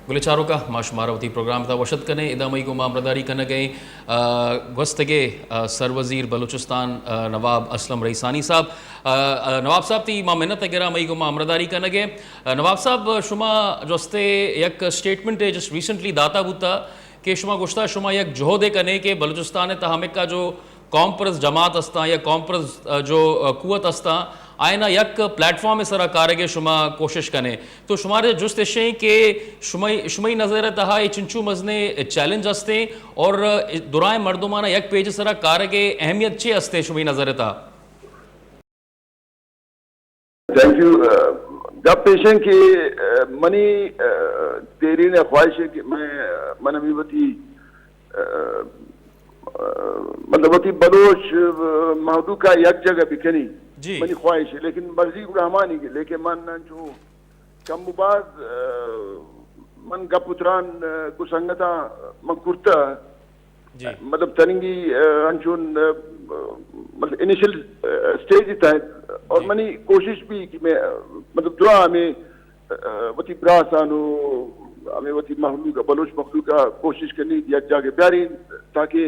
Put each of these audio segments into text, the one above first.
गुलचारो का माशमारावती प्रोग्राम था वशद कने इदामई को मामरदारी कन गए गस्तगे सरवजीर बलूचिस्तान नवाब असलम रईसानी साहब नवाब साहब ती मा मेहनत गिरा मई को मामरदारी कन गए नवाब साहब शुमा जोस्ते एक स्टेटमेंट है जस्ट रिसेंटली दाता बुता कि शुमा गुश्ता शुमा एक जोहदे कने के बलूचिस्तान तहमिक का जो कॉम्परस जमात अस्ता या कॉम्परस जो कुवत अस्ता आयना यक प्लेटफॉर्म सरा कारगे शुमा कोशिश कने तो शुमारे जुस्त शें के शुमई नज़र तहा ये चिंचू मजने चैलेंज अस्ते और दुराए मर्दुमाना यक पेज सरा कारगे अहमियत चे अस्ते शुमई नज़र तहा थैंक यू जब पेशेंट की मनी तेरी ने ख्वाहिश है कि मैं मनवीवती मतलब वती बलोच महदू का एक जगह बिकनी मनी ख्वाहिश है लेकिन मर्जी रहमानी के लेके मन जो कमुबाज मन का पुत्रान कुसंगता मंकुरता मतलब तनिंगी अंशुन मतलब इनिशियल स्टेज था और मनी कोशिश भी कि मैं मतलब दुआ में वती ब्रासानो हमें वती महलू का बलोच मखलू का कोशिश करनी दिया जाके प्यारी ताकि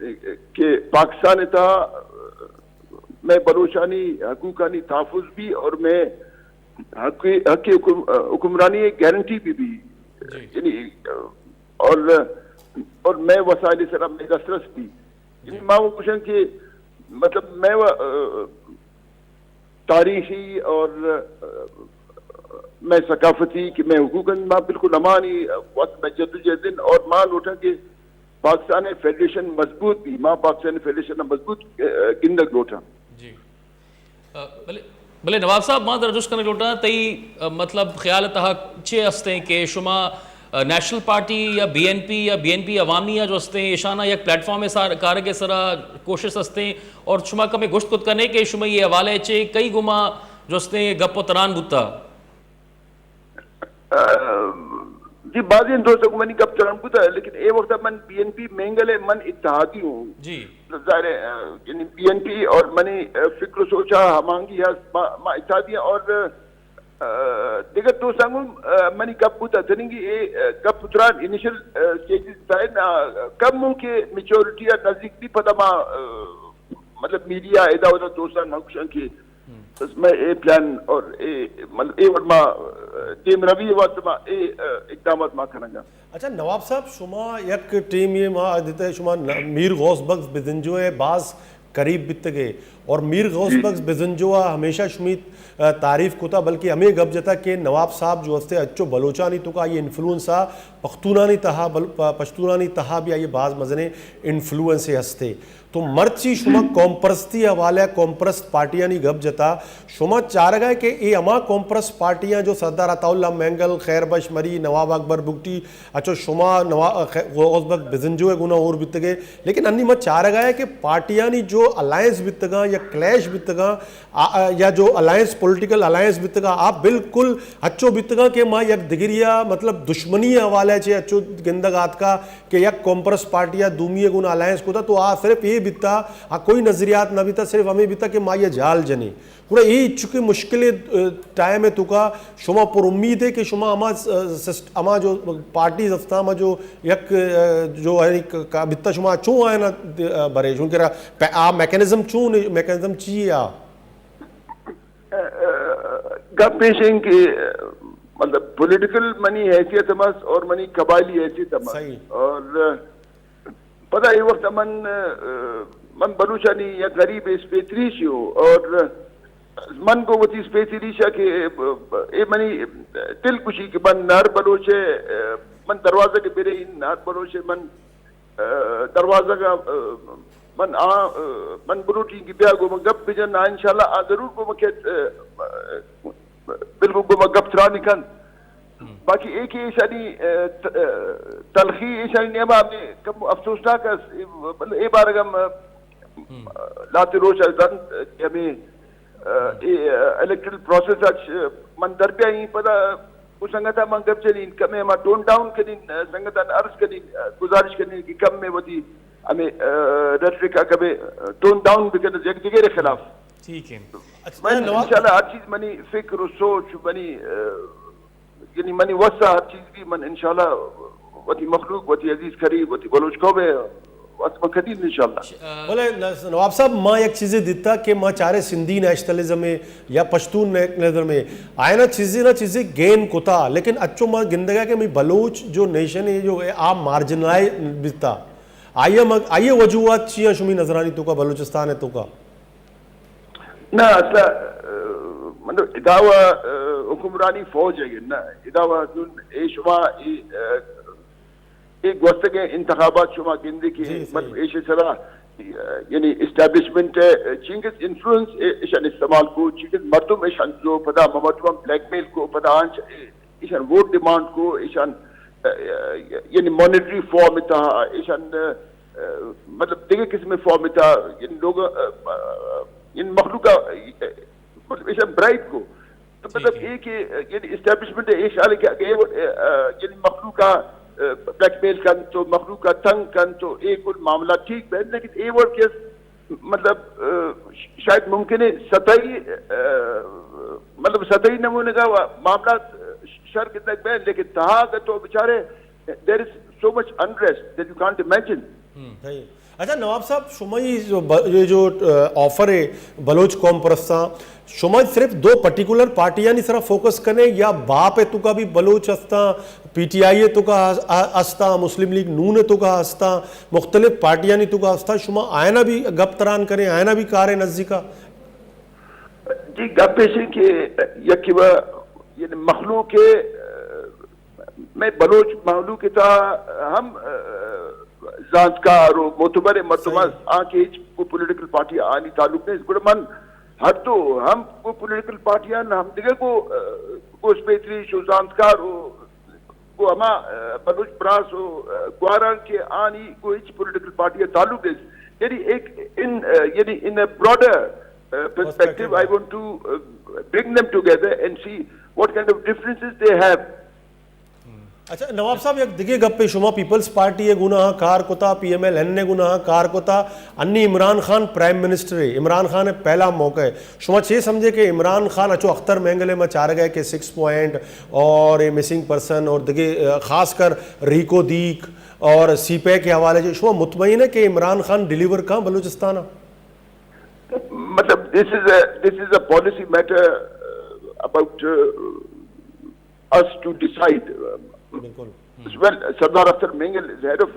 कि पाकिस्तान था मैं बलोचानी हकूकानी तहफ़ुज़ भी और मैं हक हुक्मरानी गारंटी भी यानी और मैं वसाइल सरा में दस्तरस भी यानी माँ वो कुशन के मतलब मैं तारीखी और मैं सकाफती कि मैं हुकूकन माँ बिल्कुल अमानी वक्त में जद्दोजहद और माँ लौटा के पाकिस्तान फेडरेशन मजबूत भी माँ पाकिस्तान फेडरेशन मजबूत गिंदक लोटा जी भले नवाब साहब माँ दरजुस करने लोटा तई मतलब ख्याल तहा चे हस्ते के शुमा नेशनल पार्टी या बीएनपी अवामी या जो हस्ते ईशाना या प्लेटफॉर्म में कारगे सरा कोशिश हस्ते और शुमा कमे गुश्त कुत करने के शुमा ये हवाले चे कई गुमा जो हस्ते गप तरान बुता जी बाजी दोस्तों को मनी कब चरण पुता है लेकिन ए वक्त मन बीएनपी मेंगले मन इत्तेहादी हूँ जी ज़ाहिर यानी बीएनपी और मनी फिक्र सोचा हमांगी है मा इत्तेहादी और दिगर तो संगम मनी कब पुता तनिंगी ए कब पुत्रान इनिशियल स्टेजेस था ना कब मुके मैच्योरिटी या नजदीक भी पता मा मतलब मीडिया इधर उधर दोस्तान नक्शन की उसमें ए प्लान और ए मतलब ए वर्मा टीम रवि वास्तव ए इकदामत मा करेंगे अच्छा नवाब साहब शुमा एक टीम ये माँ आदित्य शुमा मीर गौस बख्श बिजंजो है बाज करीब बितगे और मीर गौस बख्श बिजंजोआ हमेशा शुमीत तारीफ कोता बल्कि हमें गप जता कि नवाब साहब जो हस्ते अच्छो बलोचानी तो का ये इन्फ्लुएंस आ पख्तूनानी तहा पश्तूनानी तहा भी ये बाज मजने इन्फ्लुएंस हस्ते तो मर्ची शुमा कॉम्प्रस्ती हवाले कॉम्प्रस्त पार्टियां नी गप जता शुमा चार गए कि ये अमा कॉम्प्रस्त पार्टियां जो सरदार अताउल्ला मैंगल खैरबश मरी नवाब अकबर बुगटी अच्छो शुमा नवाब बिजंजो गुना और बितगे लेकिन अन्नी मत चार गए कि पार्टियां नी जो अलायंस बितगा या क्लैश बितगा या जो अलायंस पॉलिटिकल अलायंस बितगा आप बिल्कुल अच्छो बितगा के माँ यक दिगरिया मतलब दुश्मनी हवाले चे अच्छो गिंदगात का कि यक कॉम्प्रस्त पार्टियां दूमिए गुना अलायंस को था तो आ सिर्फ ये बिता कोई नजरियात ना बिता सिर्फ हमें बिता कि माँ ये जाल जने पूरा ये चुके मुश्किल टाइम है तुका शुमा पर उम्मीद है कि शुमा अमा जो पार्टी हस्ता जो यक जो है का बिता शुमा चूँ आए ना बरे चूँ कह आ मैकेनिज्म चूँ मैकेनिज्म चाहिए आ गप पेशिंग की मतलब पॉलिटिकल मनी हैसियत मस और मनी कबायली हैसियत मस और पता है वक्त मन बलूचानी या गरीब स्पेतरीश हो और मन को वती स्पेतरीशा के ए मनी दिल खुशी के मन नार बलोचे मन दरवाजा के बेरे नार बलोचे मन दरवाजा का मन मन बलूटी की ब्याह को गप बिजन इंशाल्लाह जरूर को मके बिल्कुल को गप चरा निकन बाकी एक ही ऐसानी तलखी ऐसानी नियम आपने कब अफसोसनाक मतलब ए बार हम लाते रोज अल्दन हमें इलेक्ट्रल प्रोसेस आज मन दरबिया ही पता उस संगठन मन कब चली कम में टोन डाउन करी संगठन अर्ज करी गुजारिश करने की कम में वही हमें रेटरिक का कभी टोन डाउन भी करना जगह के खिलाफ ठीक है इंशाल्लाह हर चीज मनी फिक्र सोच मनी یعنی منی وسا ہر چیز کی من انشاءاللہ وتی مخلوق وتی عزیز قریب وتی بلوچ کو بے واسمہ قدیم انشاءاللہ. بولے نواب صاحب ماں یک چیزیں دیتا کہ ماں چارے سندھی نیشنلزم میں یا پشتون نیشنلزم میں آئے نا چیزیں گین کتا لیکن اچھو ماں گندگا کہ میں بلوچ جو نیشن ہے جو آپ مارجنلائی دیتا آئیے وجوہات چیئے شمی نظرانی تو کا بلوچستان ہے تو کا نا اصلا مطلب اداوہ حکمرانی فوج ہے نا اداوہ اے شما ایک وقت کے انتخابات شما گندے کی مطلب ایشی سرا یعنی اسٹیبلشمنٹ چینگز انفلوئنس ایشان استعمال کو چینگز مردم ایشان جو پدا مردم بلیک میل کو پدا ایشان ووٹ ڈیمانڈ کو ایشان یعنی مانیٹری فارم تھا ایشان مطلب دیگر قسم فارم تھا ان لوگ ان مخلوقہ مطلب ایشان برائٹ کو تو مطلب ایک یعنی اسٹیبلشمنٹ ایشان یعنی مخلوقہ بلیک میل کن تو مخلوق کا تنگ کن تو ایک اور معاملہ ٹھیک ہے لیکن اے ورڈ کیس مطلب شاید ممکن ہے سطحی نمونے کا معاملات شر کے تک بین لیکن تہا کا تو بچارے there is so much unrest that you can't imagine. اچھا نواب صاحب شما یہ جو آفر ہے بلوچ قوم پرستاں شما صرف دو پرٹیکولر پارٹیاں نہیں صرف فوکس کرنے یا باپ ہے تو کا بھی بلوچ ہستا پی ٹی آئی ہے تو کا ہستا مسلم لیگ نون ہے تو کا ہستا مختلف پارٹیاں نہیں تو کا ہستا شما آئینہ بھی گپ تران کریں آئینہ بھی کار نزدیکا جی گپ پیشے کہ یکیوہ یعنی مخلوق ہے میں بلوچ مخلوق تا ہم زانتکار و معتبر مرتبہ آنکہ کو پولیٹیکل پارٹی آنی تعلق نہیں اس گوڑا من ہر تو ہم کو پولیٹیکل پارٹیاں ہم دیکھے کو اس پیتری شو زانتکار کو ہما بلوچ براس و گواران کے آنی کو ایچ پولیٹیکل پارٹیاں تعلق ہے یعنی ایک یعنی in a broader perspective I want to bring them together and see what kind of differences they have. اچھا نواب صاحب یک دیگه گپ شما پیپلز پارٹی گناہ کار کتا پی ایم ایل این نے گناہ کار کتا انی عمران خان پرائم منسٹر ہے عمران خان پہلا موقع ہے شما چھ سمجھے کہ عمران خان اچھو اختر مینگلے میں چار گئے کہ 6 پوائنٹ اور مسنگ پرسن اور دیگه خاص کر ریکو دیک اور سی پے کے حوالے سے شما مطمئن ہے کہ عمران خان ڈیلیور کہاں بلوچستان مطلب this is a policy matter about us to decide. Well, Sardar Akhtar Mengal is head of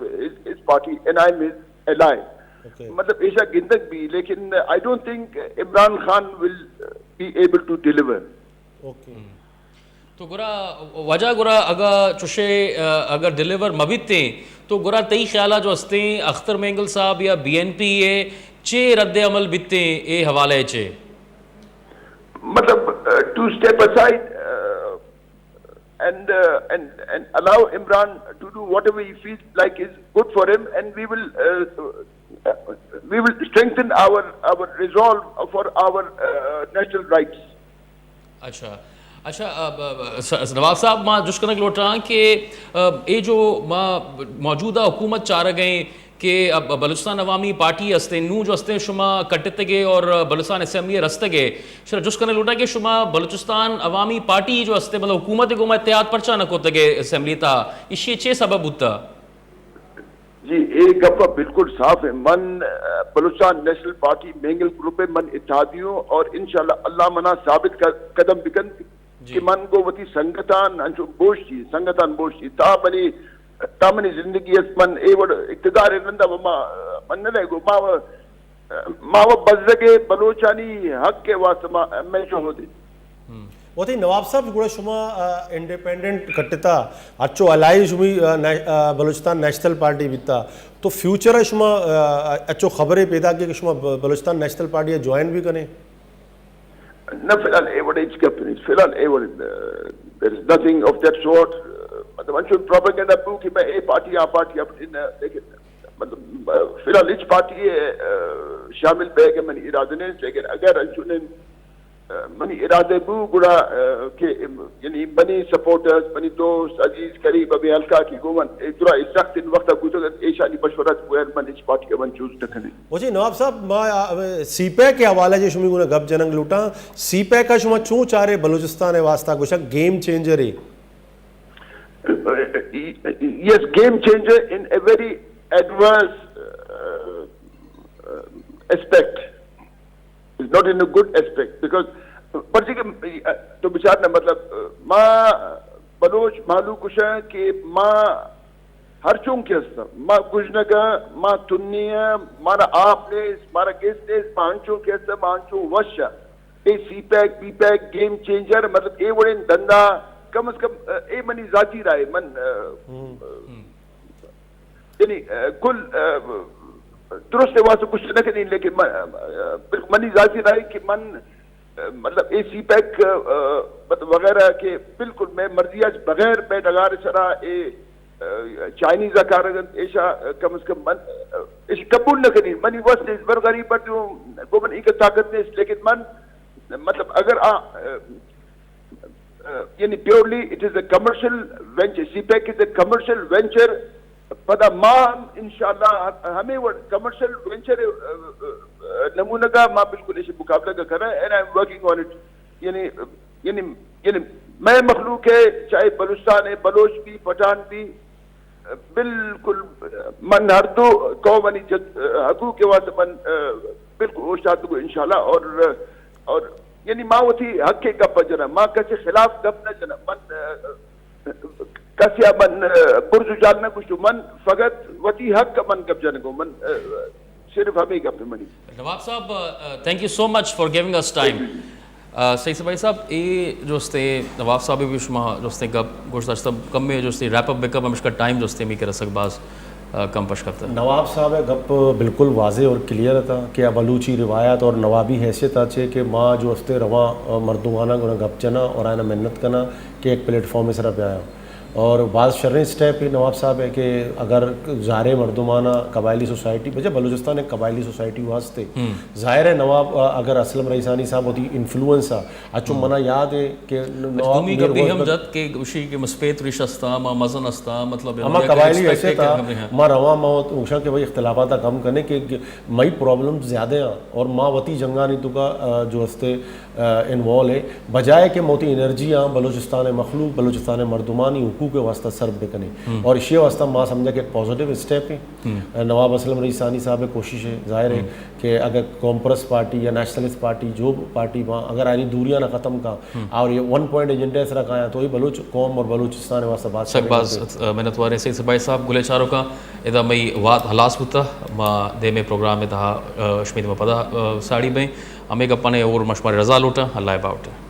his party and I'm his ally. مطلب ایشا گندک بھی لیکن I don't think Imran Khan will be able to deliver. تو گرا وجہ گرا اگر چوشے اگر deliver مبیتے تو گرا تئی خیالہ جو ہستے اختر مینگل صاحب یا بی این پی اے چے رد عمل بیتے اے حوالے چے مطلب to step aside and allow Imran to do whatever he feels like is good for him and we will strengthen our resolve for our national rights. اچھا نواب صاحب ماں جس کنک لوٹ رہا کہ اے جو ماں موجودہ حکومت چاہ گئے کہ اب بلوچستان عوامی پارٹی ہستے نو جو ہستے شما کٹتے گے اور بلوچستان اسمبلی رستے گے جس کرنے لوٹا کہ شما بلوچستان عوامی پارٹی جو ہستے مطلب حکومت کو میں اتحاد پرچا نہ کوتے گے اسمبلی تا اسی چھ سبب ہوتا جی ایک گفہ بالکل صاف ہے من Balochistan national party Mengal group من اتحادیوں اور انشاءاللہ اللہ منا ثابت قدم بکن کہ من کو وتی سنگتان انچو بوش تھی سنگتان بوش تھی تا منی زندگی اس من اے وڑ اقتدار رندہ وما من نہ لے گو ما وہ بزرگے بلوچانی حق کے واسطہ میں جو ہو دی وہ تھی نواب صاحب گوڑا شما انڈیپینڈنٹ کٹتا اچھو الائی شمی بلوچستان نیشنل پارٹی بیتا تو فیوچر ہے شما اچھو خبریں پیدا کی کہ شما بلوچستان نیشنل پارٹی جوائن بھی کریں نہ فی الحال اے وڑ ایچ کپنی فی الحال اے وڑ there is nothing of that sort مطلب انشو پروپیگنڈا پو کہ میں اے پارٹی آ پارٹی اپنے لیکن مطلب فی الحال ایچ پارٹی شامل بے کہ منی ارادہ نہیں لیکن اگر انشو نے منی ارادہ بو گڑا کہ یعنی بنی سپورٹرز بنی دوست عزیز قریب ابھی حلقہ کی گومن ایک درہ اس وقت ان وقت گوتو کہ ایشانی مشورت ہوئے من ایچ پارٹی کا من چوز نکنے وہ جی نواب صاحب سی پے کے حوالے جو شمی گونا گپ جننگ لوٹا سی پے کا شما چون چارے بلوچستان واسطہ گوشک گیم چینجر ہے yes, game changer in a very adverse aspect. It's not in a good aspect because पर्ची के तो बिचार न मतलब माँ बलोच मालू कुछ है कि माँ हर चुंग के अस्तर माँ कुछ न का माँ तुन्निया मारा आपने मारा किसने मांचों के अस्तर मांचों वश्या ए सीपैक बीपैक गेम चेंजर मतलब ए वड़े धंधा कम से कम ए मनी जाती रहे मन यानी कुल दुरुस्त वास्ते कुछ न करें लेकिन मनी जाती रहे कि मन मतलब ए सी पैक मतलब वगैरह के बिल्कुल मैं मर्जिया बगैर मैं डगार चरा ए चाइनीज कारगन ऐसा कम से कम मन इस कबूल न करें मनी वस्त इस बार गरीब पर जो गोमन एक ताकत ने लेकिन मन मतलब अगर यानी purely it is a commercial venture CPEC is a commercial venture पता मां इंशाल्लाह हमें वो कमर्शियल वेंचर नमूना का मां बिल्कुल ऐसे मुकाबला का कर रहा है and I am working on it यानी मैं मखलूक है चाहे बलूचिस्तान है बलोच भी पठान भी बिल्कुल मन हर दो कौमनी हकूक के वास्ते मन बिल्कुल ओशात को इंशाल्लाह और यानी मां वो थी हक के गप जना मां कैसे खिलाफ गप न जना मन कसिया मन पुरजु जालना कुछ मन फगत वती हक का मन गप जन को मन सिर्फ हमें गप मनी नवाब साहब thank you so much for giving us time सही से भाई साहब ये जो स्ते नवाब साहब भी शुमा जो स्ते गप गुज़श्ता कम में जो स्ते रैप अप बैकअप हम इसका टाइम जो स्ते मी के रसकबाज कम पश करता है नवाब साहब गप बिल्कुल वाजे और क्लियर था कि बलूची रिवायत और नवाबी हैसियत अच्छे कि माँ जो हस्ते रवा मर्दुमाना गुना गप चना और आना मेहनत करना कि एक प्लेटफॉर्म में सर पे आया और बाद शर्रें स्टेप ही नवाब साहब है कि अगर ज़ाहिर मर्दुमाना कबायली सोसाइटी वजह बलूचिस्तान एक कबायली सोसाइटी वास्ते ज़ाहिर है नवाब अगर असलम रईसानी साहब होती इन्फ्लुएंस आ अच्छो मना याद है कि नवाब कभी हम जद के उसी के मुस्पेत रिश्ता मा मजन अस्ता मतलब हम कबायली ऐसे था माँ रवा माँ उषा के भाई इख्तलाफात कम करने के मई प्रॉब्लम ज़्यादा हैं और माँ वती जंगा नीतू का जो हस्ते इन्वॉल्व है बजाय के मोती एनर्जियाँ बलूचिस्तान मखलूक बलूचिस्तान मर्दुमानी के वास्ता सर्व बेकने और इसी वास्ता माँ समझा कि एक पॉजिटिव स्टेप है नवाब असलम रईसानी साहब कोशिश है जाहिर है कि अगर कॉम्प्रेस पार्टी या नेशनलिस्ट पार्टी जो पार्टी वहाँ अगर आनी दूरियाँ ना ख़त्म का और ये 1 पॉइंट एजेंडा से रखा है तो ये बलूच कौम और बलूचिस्तान वास्ता बात सकबाज मेहनत वारे से भाई साहब गुले चारों का इधर मई वात हलास होता माँ दे में प्रोग्राम में था अश्मीत में पदा साड़ी में हमें अपने और मशमार रजा लूटा अल्लाह बाउट